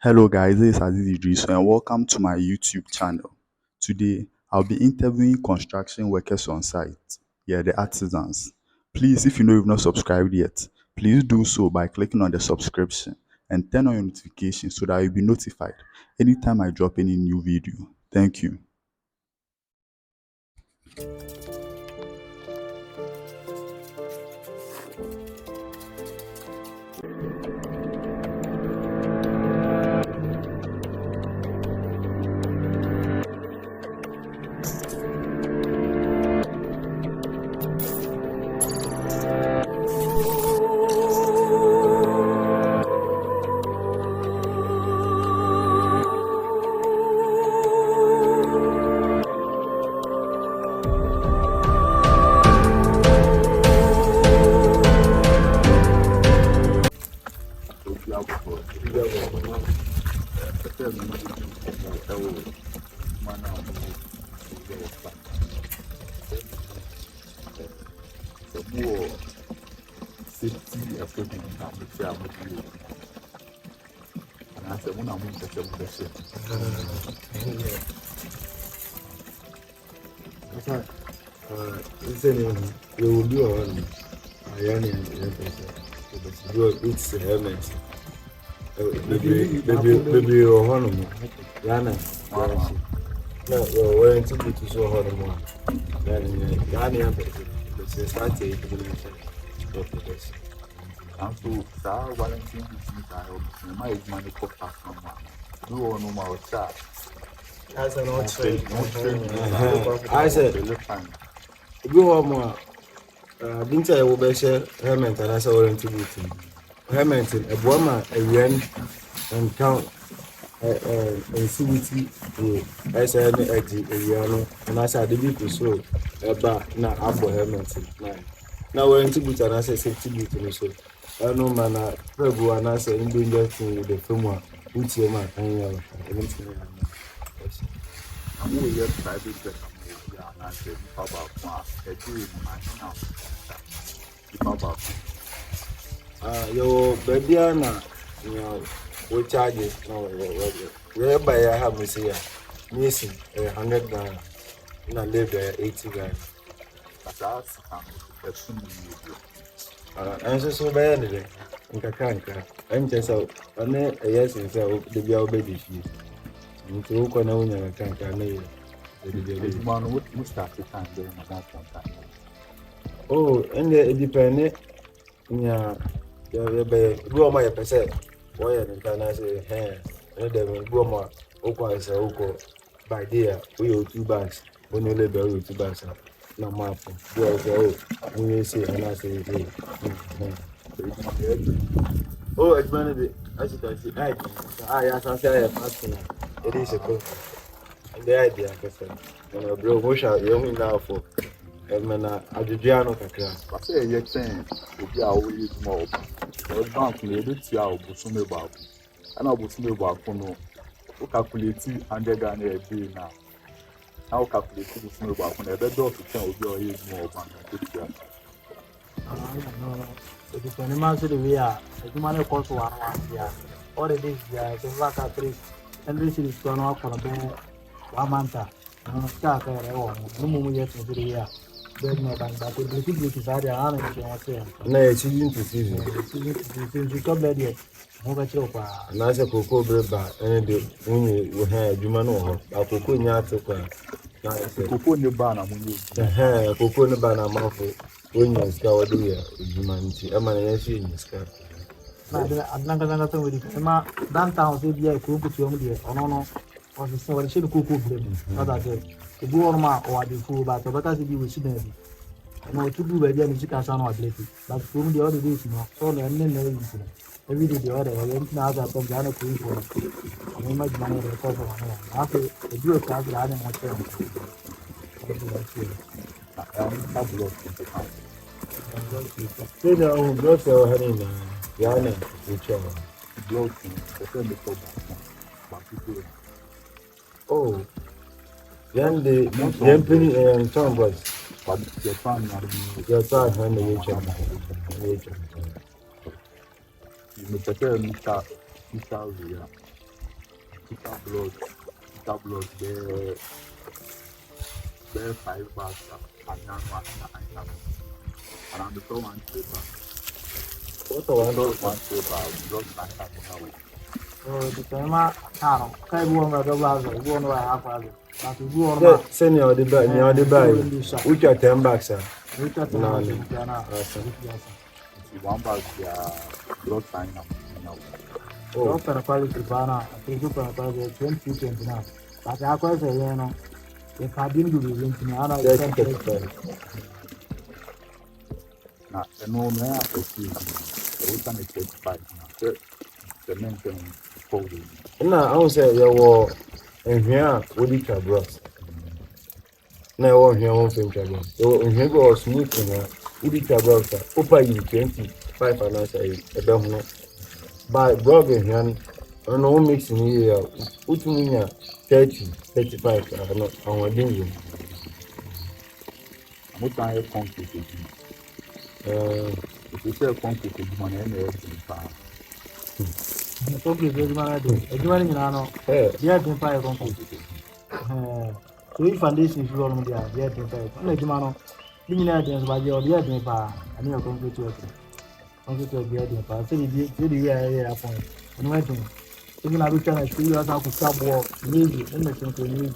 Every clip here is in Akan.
Hello guys, this is Aziz Idris and welcome to my YouTube channel. Today, I'll be interviewing construction workers on site, the artisans. Please, if you know you've not subscribed yet, please do so by clicking on the subscription and turn on your notifications so that you'll be notified anytime I drop any new video. Thank you. Safety equipment and material material. And I said, when I'm in the session, you will do on it's helmet. Baby, or honor. Yana, no, we're into it to show her more. Yani, it's a Saturday. and so that Valentine business I hope my money for customer. Do on my chat. As an old I said, go on more. Didn't I will be share helmet and I saw into it. Helmet, a woman, a yen, and count. CBT as an exit, and as I did it so about now after helmet. Now we're into it and I say safety boot so. I know man, Prebu and I say in doing that thing with the film, which you might hang out. I'm going to try to get and I said, Papa, a dream, my house. Your baby, Anna, you know, we charges no, whereby I have to say, missing $100 and I live there $80. That's And so by any in Kakanka, and just out, and then a yes, and so the girl baby she. Into Okanauna Kanka, the man would start to time during that time. oh, and it depended. Yeah, go my percent. Why and can I say, hey, and then go my Oko is a Oko by dear, we owe 2 bags when you live with 2 bags. No map, go when you say, and I say, hey. Oh, it's money. As you can see, I asked I passing. It is a cook. And the idea, and a bro, who shall you now for? And when Adriano Kakra. I say, you're saying, if you are always more. The bank made it here, but some about. And I was no about no. Who calculating $100 a day now? How calculating the snow about when a better to tell your age more bank. It is an immense we are. The money costs 1 year. All the days, yeah, it's like a 3. And this is gone up for a 1 month. Start there, no more yet to the year. There's no bank, but the secret is out there. I'm saying, no, it's easy to see. You come there yet. And as a cocoa bread bar, and when you have Jumano, a cocoa nyata. Cocoa in the banner, cocoa in the banner mouth when you scour the humanity. I'm an answer in the sky. I'm not going to with it. Downtown, they be a cook to you or no, or the story should cook them. What I said, the Burma or the fool, but the better to be with Sudan. I know to do by the music sound or ability, but from the other days, so there are many every day the other, I went now that I'm going to for I much money to cover after the do a class rather than my friend. Say the old blood cell honey, Yana, which are blocking, oh, then the penny and town was, but your son, your son, and the you may take care of Mr. tabloid, they're 5 bucks, and now and I'm the one paper. What a wonderful One paper, just like that. the tema caro kai buon da blazo buon wa hafazo but buon ma senior the buy, near the buy. Which are 10 bucks, we got No, na no. na See, 1 bag, yeah, blood sign now. do per quality bana e giù per quality 20 na but a cosa è no e cabin du 20 na ana 30. Now, the no man, I see, the reason is 35 now. The men can fold it. Na I will say you were in here with the bros. Na I want here one thing bros. So in here go smooth na with the bros. Opa you 25 and I say e be hono. By bro in here no mix in here. Utuminya 30, 35 no awon din you. I'm not trying to complicate it. If you say complicate it, money and everything. so please do mana do e giù ni na no dia tin pa e kon so if foundation if you want dia tin pa na giù no ni na dia so ba dia tin pa ani o kon go to concrete dia tin pa so di ya point no we tin even na bi tana shi ya sa ku sabo ni na tin ko ni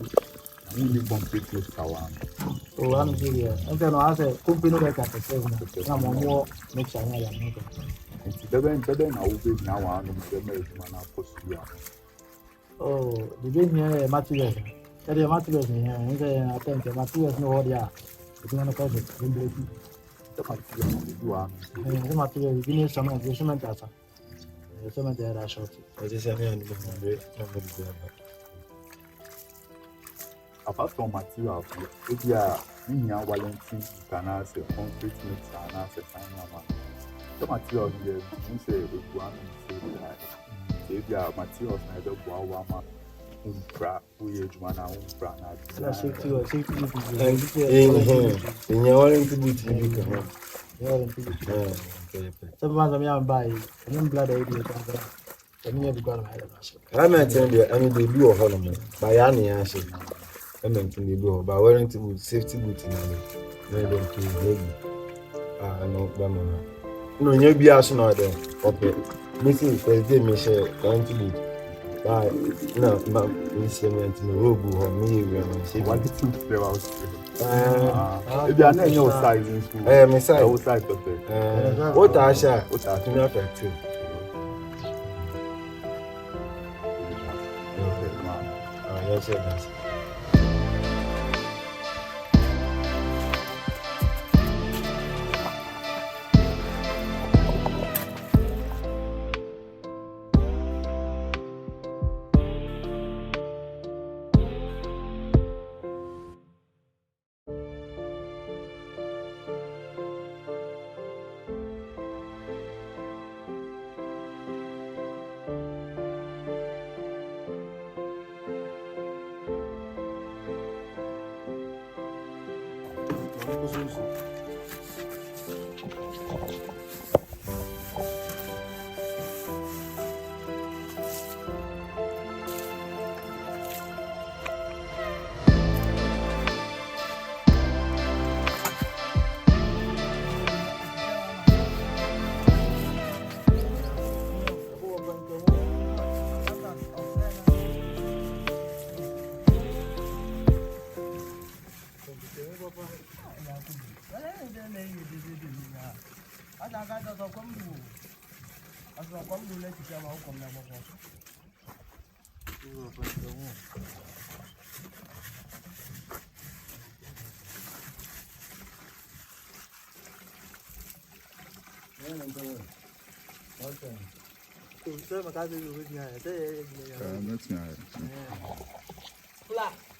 I need to complete this kawan. o an dia ente no ase company no ka se na mo make sure ya no It's better now. We now want to make man up for you. oh the day here materials the materials here ente na tente materials no dia itu na ka se ni The material you want. the materials ni sama the cement asa cement era short I just say me and the Apart from material, if you are in your Valentine, you can ask a concrete mix and ask a final man. The material here, you say with one say that if you are materials, neither Guawama, Umpra, Uyajmana, Umpra, safety in your warranty boot you can some man me am buy him blood idea and me be gone I maintain the I mean they do a hollow man by any answer. I maintain the door by warranty boot, safety boot in the don't kill baby. No, Bama. No, you be as no there. Okay. Missing first day, me share warranty boot. Bye. No, but we see me and no robo or me, we are saying What the two flavors? if you are not your size in school, my size. I will size of it. What I share? What are To me, affect you. Yes, yes. That's